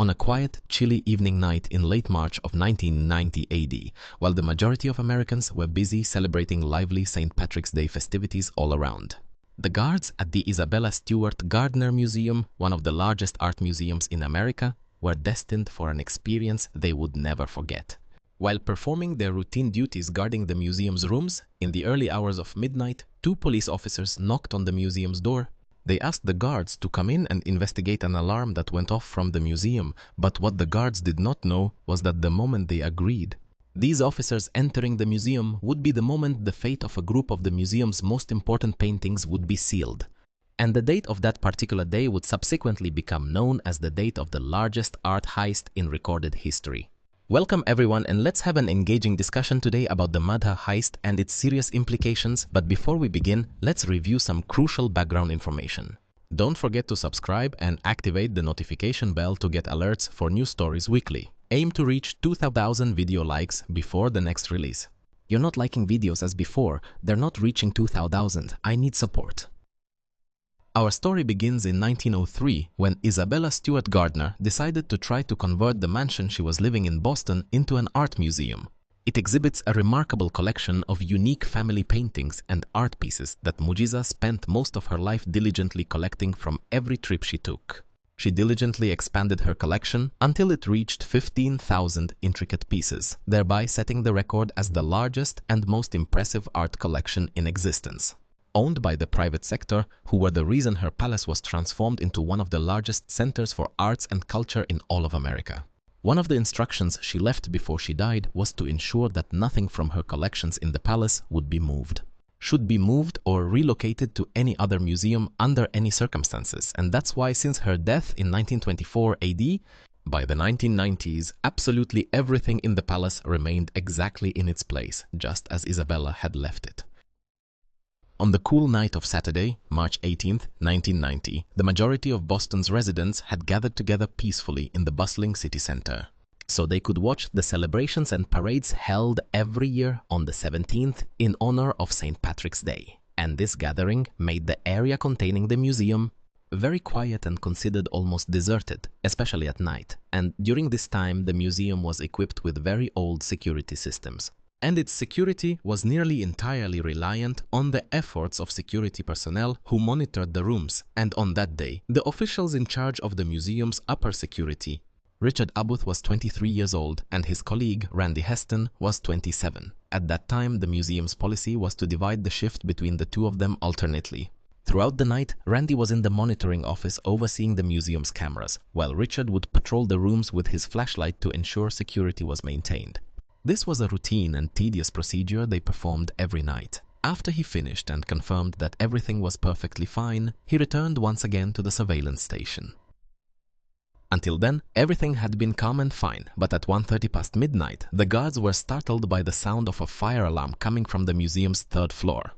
on a quiet, chilly evening night in late March of 1990 AD, while the majority of Americans were busy celebrating lively St. Patrick's Day festivities all around. The guards at the Isabella Gardner Museum, one of the largest art museums in America, were destined for an experience they would never forget. While performing their routine duties guarding the museum's rooms, in the early hours of midnight, two police officers knocked on the museum's door. They asked the guards to come in and investigate an alarm that went off from the museum, but what the guards did not know was that the moment they agreed, these officers entering the museum would be the moment the fate of a group of the museum's most important paintings would be sealed. And the date of that particular day would subsequently become known as the date of the largest art heist in recorded history. Welcome everyone, and let's have an engaging discussion today about the Madha heist and its serious implications. But before we begin, let's review some crucial background information. Don't forget to subscribe and activate the notification bell to get alerts for new stories weekly. Aim to reach 2,000 video likes before the next release. You're not liking videos as before, they're not reaching 2,000. I need support. Our story begins in 1903 when Isabella Gardner decided to try to convert the mansion she was living in Boston into an art museum. It exhibits a remarkable collection of unique family paintings and art pieces that Mujiza spent most of her life diligently collecting from every trip she took. She diligently expanded her collection until it reached 15,000 intricate pieces, thereby setting the record as the largest and most impressive art collection in existence. Owned by the private sector, who were the reason her palace was transformed into one of the largest centers for arts and culture in all of America. One of the instructions she left before she died was to ensure that nothing from her collections in the palace would be moved, should be moved or relocated to any other museum under any circumstances. And that's why since her death in 1924 AD, by the 1990s, absolutely everything in the palace remained exactly in its place, just as Isabella had left it. On the cool night of Saturday, March 18, 1990, the majority of Boston's residents had gathered together peacefully in the bustling city center, so they could watch the celebrations and parades held every year on the 17th in honor of St. Patrick's Day. And this gathering made the area containing the museum very quiet and considered almost deserted, especially at night. And during this time, the museum was equipped with very old security systems. And its security was nearly entirely reliant on the efforts of security personnel who monitored the rooms. And on that day, the officials in charge of the museum's upper security, Richard Abuth, was 23 years old and his colleague, Randy Heston, was 27. At that time, the museum's policy was to divide the shift between the two of them alternately. Throughout the night, Randy was in the monitoring office overseeing the museum's cameras, while Richard would patrol the rooms with his flashlight to ensure security was maintained. This was a routine and tedious procedure they performed every night. After he finished and confirmed that everything was perfectly fine, he returned once again to the surveillance station. Until then, everything had been calm and fine, but at 1:30 past midnight, the guards were startled by the sound of a fire alarm coming from the museum's third floor.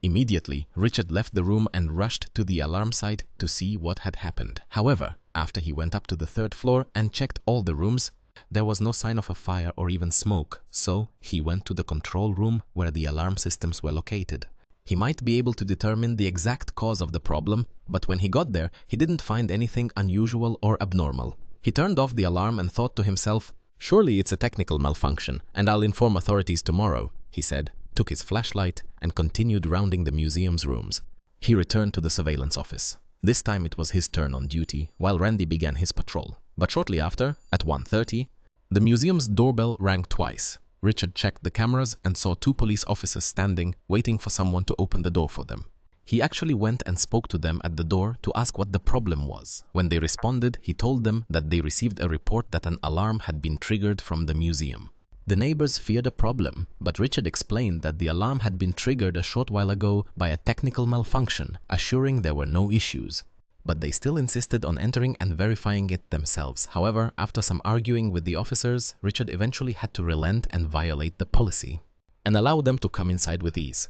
Immediately, Richard left the room and rushed to the alarm site to see what had happened. However, after he went up to the third floor and checked all the rooms, there was no sign of a fire or even smoke, so he went to the control room where the alarm systems were located. He might be able to determine the exact cause of the problem, but when he got there, he didn't find anything unusual or abnormal. He turned off the alarm and thought to himself, "Surely it's a technical malfunction, and I'll inform authorities tomorrow," he said, took his flashlight, and continued rounding the museum's rooms. He returned to the surveillance office. This time it was his turn on duty, while Randy began his patrol. But shortly after, at 1:30, the museum's doorbell rang twice. Richard checked the cameras and saw two police officers standing, waiting for someone to open the door for them. He actually went and spoke to them at the door to ask what the problem was. When they responded, he told them that they received a report that an alarm had been triggered from the museum. The neighbors feared a problem, but Richard explained that the alarm had been triggered a short while ago by a technical malfunction, assuring there were no issues. But they still insisted on entering and verifying it themselves. However, after some arguing with the officers, Richard eventually had to relent and violate the policy, and allow them to come inside with ease.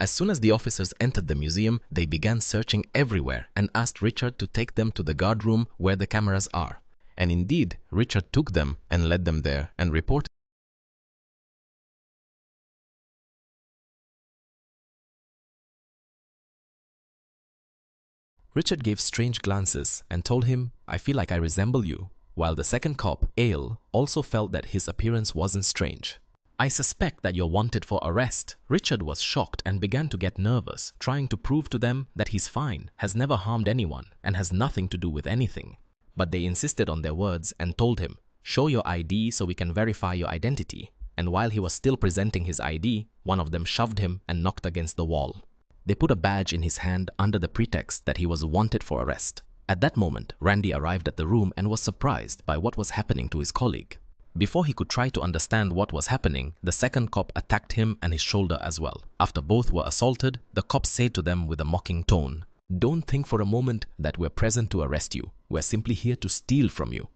As soon as the officers entered the museum, they began searching everywhere and asked Richard to take them to the guard room where the cameras are. And indeed, Richard took them and led them there and reported Richard gave strange glances and told him, "I feel like I resemble you," while the second cop, Ale, also felt that his appearance wasn't strange. "I suspect that you're wanted for arrest." Richard was shocked and began to get nervous, trying to prove to them that he's fine, has never harmed anyone, and has nothing to do with anything. But they insisted on their words and told him, "Show your ID so we can verify your identity." And while he was still presenting his ID, one of them shoved him and knocked against the wall. They put a badge in his hand under the pretext that he was wanted for arrest. At that moment, Randy arrived at the room and was surprised by what was happening to his colleague. Before he could try to understand what was happening, the second cop attacked him and his shoulder as well. After both were assaulted, the cop said to them with a mocking tone, "Don't think for a moment that we're present to arrest you. We're simply here to steal from you."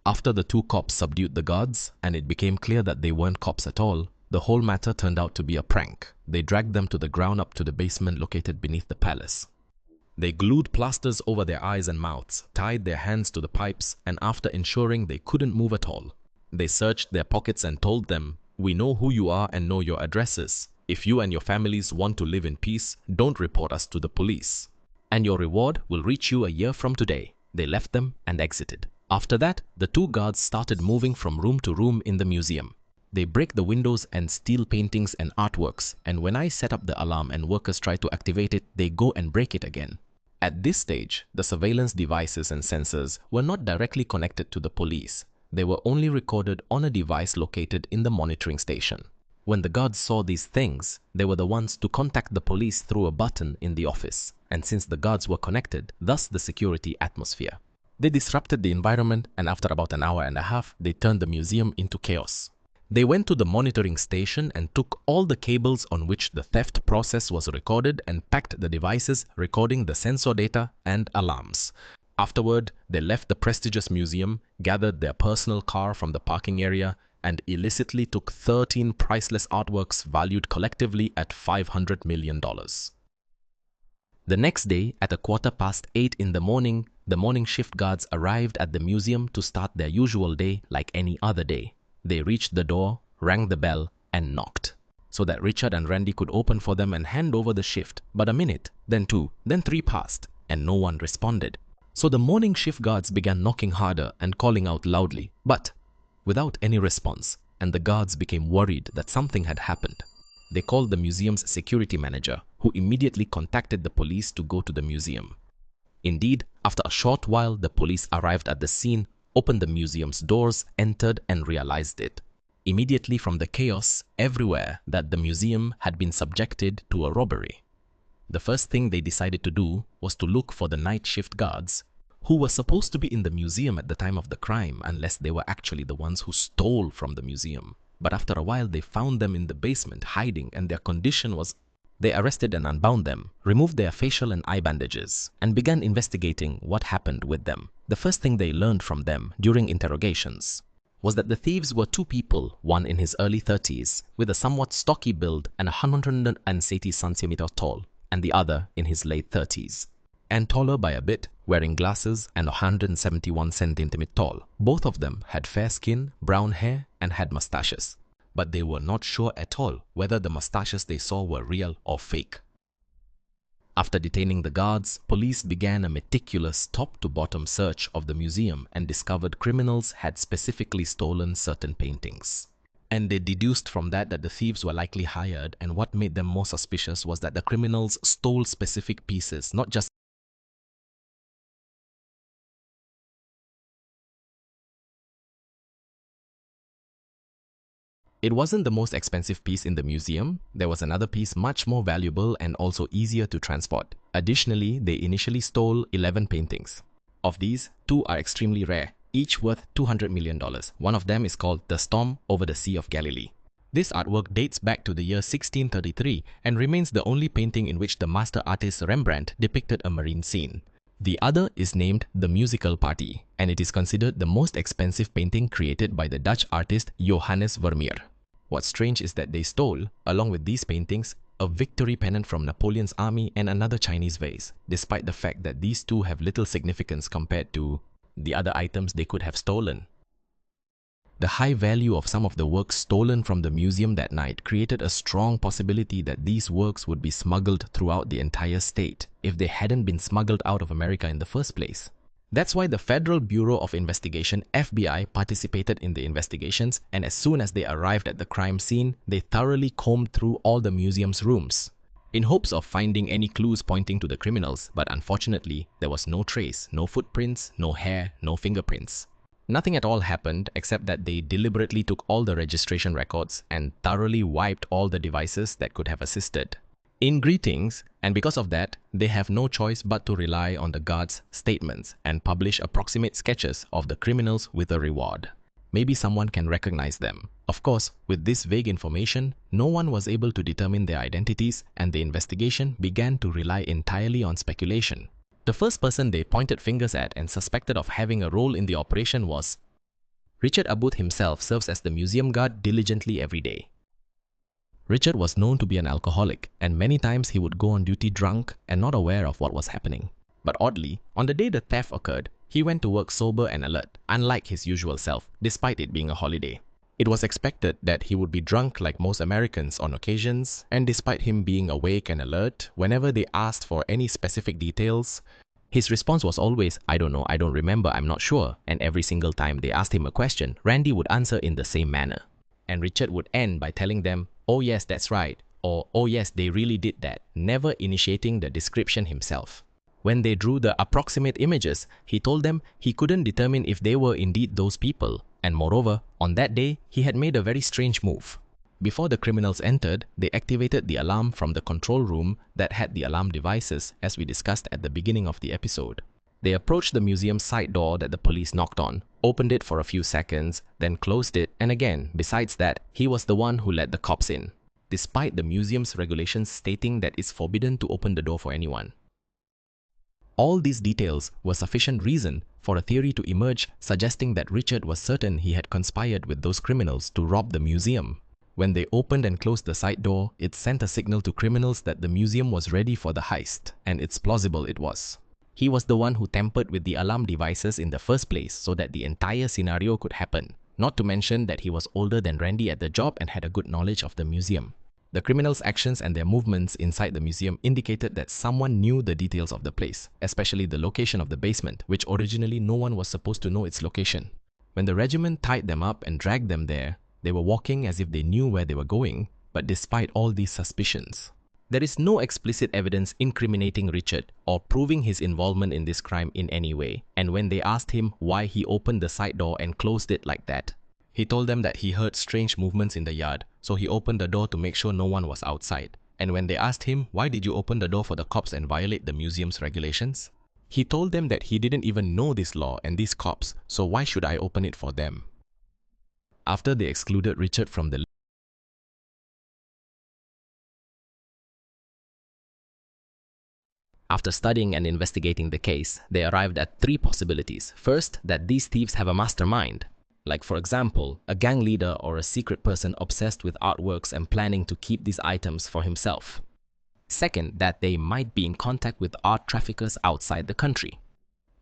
After the two cops subdued the guards, and it became clear that they weren't cops at all, the whole matter turned out to be a prank. They dragged them to the ground up to the basement located beneath the palace. They glued plasters over their eyes and mouths, tied their hands to the pipes, and after ensuring they couldn't move at all, they searched their pockets and told them, "We know who you are and know your addresses. If you and your families want to live in peace, don't report us to the police. And your reward will reach you a year from today." They left them and exited. After that, the two guards started moving from room to room in the museum. They break the windows and steal paintings and artworks, and when I set up the alarm and workers try to activate it, they go and break it again. At this stage, the surveillance devices and sensors were not directly connected to the police. They were only recorded on a device located in the monitoring station. When the guards saw these things, they were the ones to contact the police through a button in the office, and since the guards were connected, thus the security atmosphere. They disrupted the environment, and after about an hour and a half, they turned the museum into chaos. They went to the monitoring station and took all the cables on which the theft process was recorded and packed the devices recording the sensor data and alarms. Afterward, they left the prestigious museum, gathered their personal car from the parking area, and illicitly took 13 priceless artworks valued collectively at $500 million. The next day, at 8:15 in the morning shift guards arrived at the museum to start their usual day like any other day. They reached the door, rang the bell, and knocked, so that Richard and Randy could open for them and hand over the shift. But a minute, then two, then three passed, and no one responded. So the morning shift guards began knocking harder and calling out loudly, but without any response, and the guards became worried that something had happened. They called the museum's security manager, who immediately contacted the police to go to the museum. Indeed, after a short while, the police arrived at the scene, opened the museum's doors, entered, and realized it immediately from the chaos everywhere that the museum had been subjected to a robbery. The first thing they decided to do was to look for the night shift guards, who were supposed to be in the museum at the time of the crime unless they were actually the ones who stole from the museum. But after a while, they found them in the basement hiding, and their condition was... They arrested and unbound them, removed their facial and eye bandages, and began investigating what happened with them. The first thing they learned from them during interrogations was that the thieves were two people, one in his early 30s, with a somewhat stocky build and 180 centimeters tall, and the other in his late 30s, and taller by a bit, wearing glasses and 171 centimeters tall. Both of them had fair skin, brown hair, and had mustaches. But they were not sure at all whether the mustaches they saw were real or fake. After detaining the guards, police began a meticulous top-to-bottom search of the museum and discovered criminals had specifically stolen certain paintings. And they deduced from that the thieves were likely hired, and what made them more suspicious was that the criminals stole specific pieces, not just... It wasn't the most expensive piece in the museum. There was another piece much more valuable and also easier to transport. Additionally, they initially stole 11 paintings. Of these, 2 are extremely rare, each worth $200 million. One of them is called The Storm Over the Sea of Galilee. This artwork dates back to the year 1633 and remains the only painting in which the master artist Rembrandt depicted a marine scene. The other is named The Musical Party, and it is considered the most expensive painting created by the Dutch artist Johannes Vermeer. What's strange is that they stole, along with these paintings, a victory pennant from Napoleon's army and another Chinese vase, despite the fact that these two have little significance compared to the other items they could have stolen. The high value of some of the works stolen from the museum that night created a strong possibility that these works would be smuggled throughout the entire state if they hadn't been smuggled out of America in the first place. That's why the Federal Bureau of Investigation, FBI, participated in the investigations, and as soon as they arrived at the crime scene, they thoroughly combed through all the museum's rooms in hopes of finding any clues pointing to the criminals, but unfortunately, there was no trace, no footprints, no hair, no fingerprints. Nothing at all happened except that they deliberately took all the registration records and thoroughly wiped all the devices that could have assisted in greetings, and because of that, they have no choice but to rely on the guards' statements and publish approximate sketches of the criminals with a reward. Maybe someone can recognize them. Of course, with this vague information, no one was able to determine their identities, and the investigation began to rely entirely on speculation. The first person they pointed fingers at and suspected of having a role in the operation was Richard Abboud himself. Serves as the museum guard diligently every day. Richard was known to be an alcoholic, and many times he would go on duty drunk and not aware of what was happening. But oddly, on the day the theft occurred, he went to work sober and alert, unlike his usual self, despite it being a holiday. It was expected that he would be drunk like most Americans on occasions, and despite him being awake and alert, whenever they asked for any specific details, his response was always, "I don't know, I don't remember, I'm not sure." And every single time they asked him a question, Randy would answer in the same manner. And Richard would end by telling them, "Oh yes, that's right," or "Oh yes, they really did that," never initiating the description himself. When they drew the approximate images, he told them he couldn't determine if they were indeed those people. And moreover, on that day, he had made a very strange move. Before the criminals entered, they activated the alarm from the control room that had the alarm devices, as we discussed at the beginning of the episode. They approached the museum's side door that the police knocked on, opened it for a few seconds, then closed it, and again, besides that, he was the one who let the cops in, despite the museum's regulations stating that it's forbidden to open the door for anyone. All these details were sufficient reason for a theory to emerge suggesting that Richard was certain he had conspired with those criminals to rob the museum. When they opened and closed the side door, it sent a signal to criminals that the museum was ready for the heist, and it's plausible it was. He was the one who tampered with the alarm devices in the first place so that the entire scenario could happen, not to mention that he was older than Randy at the job and had a good knowledge of the museum. The criminals' actions and their movements inside the museum indicated that someone knew the details of the place, especially the location of the basement, which originally no one was supposed to know its location. When the regiment tied them up and dragged them there, they were walking as if they knew where they were going, but despite all these suspicions, there is no explicit evidence incriminating Richard or proving his involvement in this crime in any way. And when they asked him why he opened the side door and closed it like that, he told them that he heard strange movements in the yard, so he opened the door to make sure no one was outside. And when they asked him, "Why did you open the door for the cops and violate the museum's regulations?" he told them that he didn't even know this law and these cops, so why should I open it for them? After they excluded Richard from the After studying and investigating the case, they arrived at three possibilities. First, that these thieves have a mastermind. Like, for example, a gang leader or a secret person obsessed with artworks and planning to keep these items for himself. Second, that they might be in contact with art traffickers outside the country.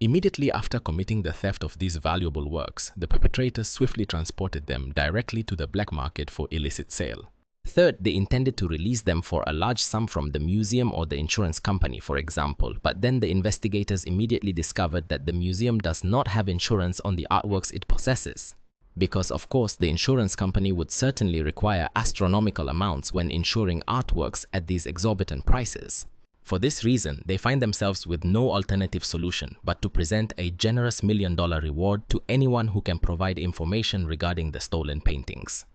Immediately after committing the theft of these valuable works, the perpetrators swiftly transported them directly to the black market for illicit sale. Third, they intended to release them for a large sum from the museum or the insurance company, for example, but then the investigators immediately discovered that the museum does not have insurance on the artworks it possesses. Because of course, the insurance company would certainly require astronomical amounts when insuring artworks at these exorbitant prices. For this reason, they find themselves with no alternative solution but to present a generous $1 million reward to anyone who can provide information regarding the stolen paintings.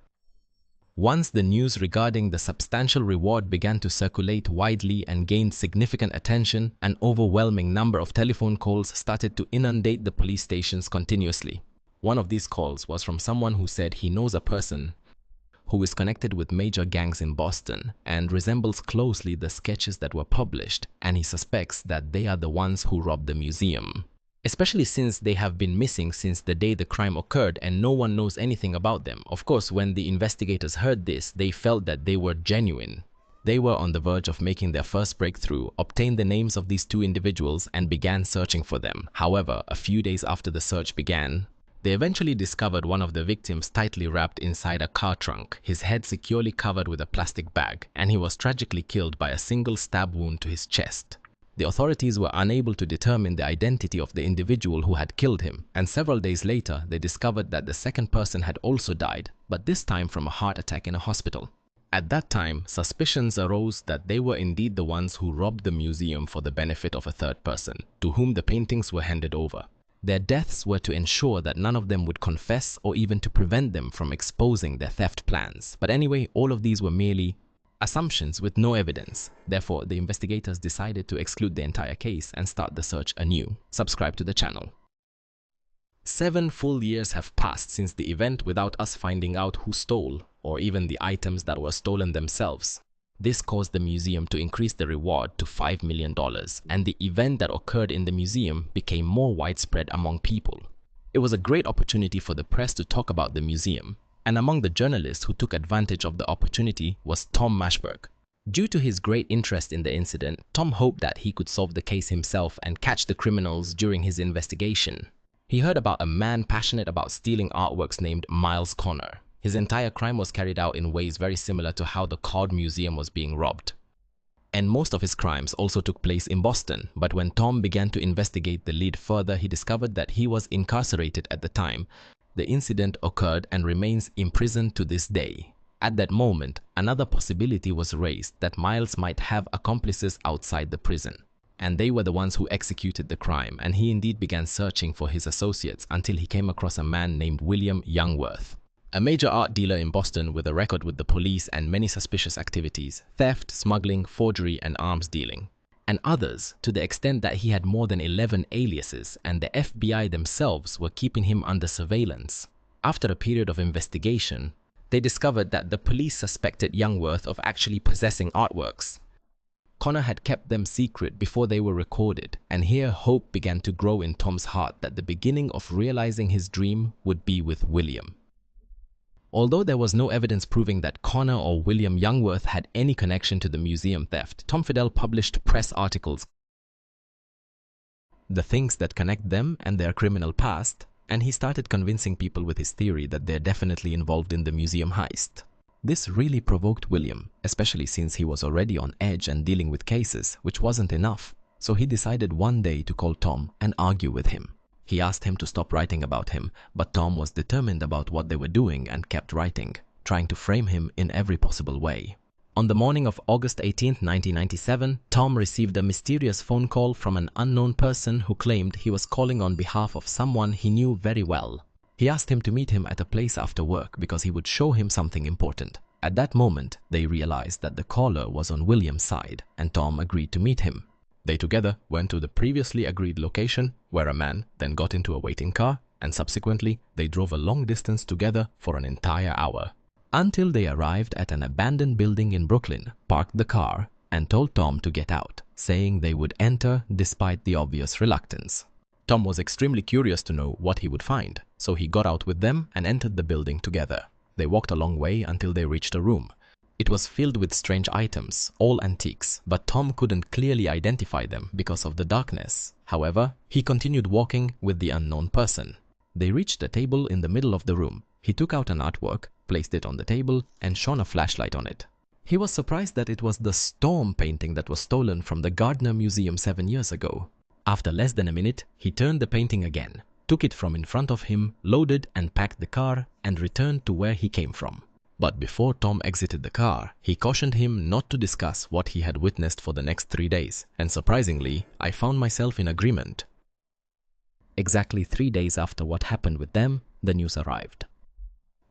Once the news regarding the substantial reward began to circulate widely and gained significant attention, an overwhelming number of telephone calls started to inundate the police stations continuously. One of these calls was from someone who said he knows a person who is connected with major gangs in Boston and resembles closely the sketches that were published, and he suspects that they are the ones who robbed the museum. Especially since they have been missing since the day the crime occurred and no one knows anything about them. Of course, when the investigators heard this, they felt that they were genuine. They were on the verge of making their first breakthrough, obtained the names of these two individuals, and began searching for them. However, a few days after the search began, They eventually discovered one of the victims tightly wrapped inside a car trunk, his head securely covered with a plastic bag, and he was tragically killed by a single stab wound to his chest. The authorities were unable to determine the identity of the individual who had killed him, and several days later they discovered that the second person had also died, but this time from a heart attack in a hospital. At that time, suspicions arose that they were indeed the ones who robbed the museum for the benefit of a third person, to whom the paintings were handed over. Their deaths were to ensure that none of them would confess or even to prevent them from exposing their theft plans. But anyway, all of these were merely assumptions with no evidence. Therefore, the investigators decided to exclude the entire case and start the search anew. Subscribe to the channel. 7 full years have passed since the event without us finding out who stole, or even the items that were stolen themselves. This caused the museum to increase the reward to $5 million, and the event that occurred in the museum became more widespread among people. It was a great opportunity for the press to talk about the museum, and among the journalists who took advantage of the opportunity was Tom Mashberg. Due to his great interest in the incident, Tom hoped that he could solve the case himself and catch the criminals during his investigation. He heard about a man passionate about stealing artworks named Miles Connor. His entire crime was carried out in ways very similar to how the Card Museum was being robbed. And most of his crimes also took place in Boston, but when Tom began to investigate the lead further, he discovered that he was incarcerated at the time the incident occurred and remains imprisoned to this day. At that moment, another possibility was raised that Miles might have accomplices outside the prison, and they were the ones who executed the crime, and he indeed began searching for his associates until he came across a man named William Youngworth, a major art dealer in Boston with a record with the police and many suspicious activities: theft, smuggling, forgery, and arms dealing, and others to the extent that he had more than 11 aliases, and the FBI themselves were keeping him under surveillance. After a period of investigation, they discovered that the police suspected Youngworth of actually possessing artworks. Connor had kept them secret before they were recorded, and here hope began to grow in Tom's heart that the beginning of realizing his dream would be with William. Although there was no evidence proving that Connor or William Youngworth had any connection to the museum theft, Tom Fidel published press articles, the things that connect them and their criminal past, and he started convincing people with his theory that they're definitely involved in the museum heist. This really provoked William, especially since he was already on edge and dealing with cases, which wasn't enough. So he decided one day to call Tom and argue with him. He asked him to stop writing about him, but Tom was determined about what they were doing and kept writing, trying to frame him in every possible way. On the morning of August 18, 1997, Tom received a mysterious phone call from an unknown person who claimed he was calling on behalf of someone he knew very well. He asked him to meet him at a place after work because he would show him something important. At that moment, they realized that the caller was on William's side, and Tom agreed to meet him. They together went to the previously agreed location, where a man then got into a waiting car, and subsequently they drove a long distance together for an entire hour, until they arrived at an abandoned building in Brooklyn, parked the car, and told Tom to get out, saying they would enter despite the obvious reluctance. Tom was extremely curious to know what he would find, so he got out with them and entered the building together. They walked a long way until they reached a room. It was filled with strange items, all antiques, but Tom couldn't clearly identify them because of the darkness. However, he continued walking with the unknown person. They reached a table in the middle of the room. He took out an artwork, placed it on the table, and shone a flashlight on it. He was surprised that it was the Storm painting that was stolen from the Gardner Museum 7 years ago. After less than a minute, he turned the painting again, took it from in front of him, loaded and packed the car, and returned to where he came from. But before Tom exited the car, he cautioned him not to discuss what he had witnessed for the next 3 days, and surprisingly, I found myself in agreement. Exactly 3 days after what happened with them, the news arrived.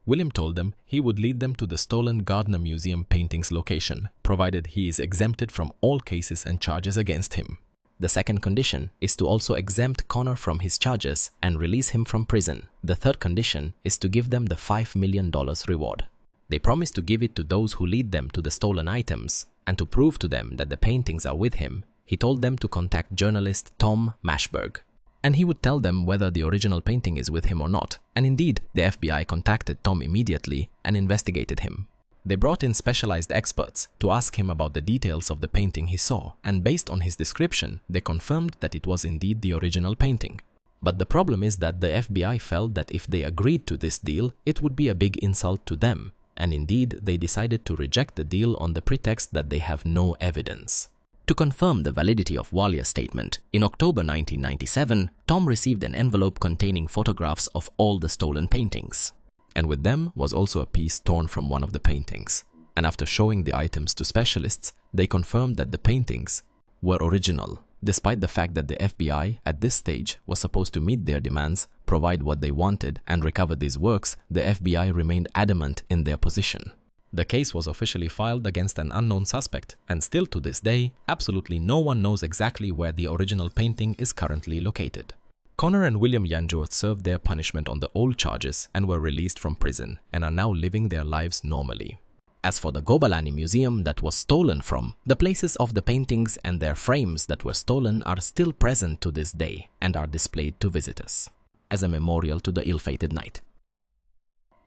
William told them he would lead them to the stolen Gardner Museum paintings location, provided he is exempted from all cases and charges against him. The second condition is to also exempt Connor from his charges and release him from prison. The third condition is to give them the $5 million reward. They promised to give it to those who lead them to the stolen items, and to prove to them that the paintings are with him, he told them to contact journalist Tom Mashberg, and he would tell them whether the original painting is with him or not. And indeed, the FBI contacted Tom immediately and investigated him. They brought in specialized experts to ask him about the details of the painting he saw, and based on his description, they confirmed that it was indeed the original painting. But the problem is that the FBI felt that if they agreed to this deal, it would be a big insult to them, and indeed they decided to reject the deal on the pretext that they have no evidence. To confirm the validity of Walia's statement, in October 1997, Tom received an envelope containing photographs of all the stolen paintings. And with them was also a piece torn from one of the paintings. And after showing the items to specialists, they confirmed that the paintings were original, despite the fact that the FBI at this stage was supposed to meet their demands, provide what they wanted, and recover these works. The FBI remained adamant in their position. The case was officially filed against an unknown suspect, and still to this day, absolutely no one knows exactly where the original painting is currently located. Connor and William Yangeau served their punishment on the old charges and were released from prison and are now living their lives normally. As for the Gobalani Museum that was stolen from, the places of the paintings and their frames that were stolen are still present to this day and are displayed to visitors as a memorial to the ill-fated knight.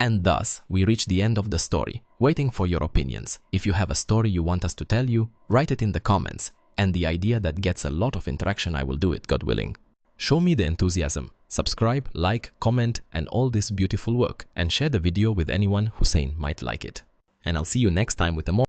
And thus, we reach the end of the story, waiting for your opinions. If you have a story you want us to tell you, write it in the comments, and the idea that gets a lot of interaction, I will do it, God willing. Show me the enthusiasm. Subscribe, like, comment, and all this beautiful work, and share the video with anyone who might like it. And I'll see you next time with a more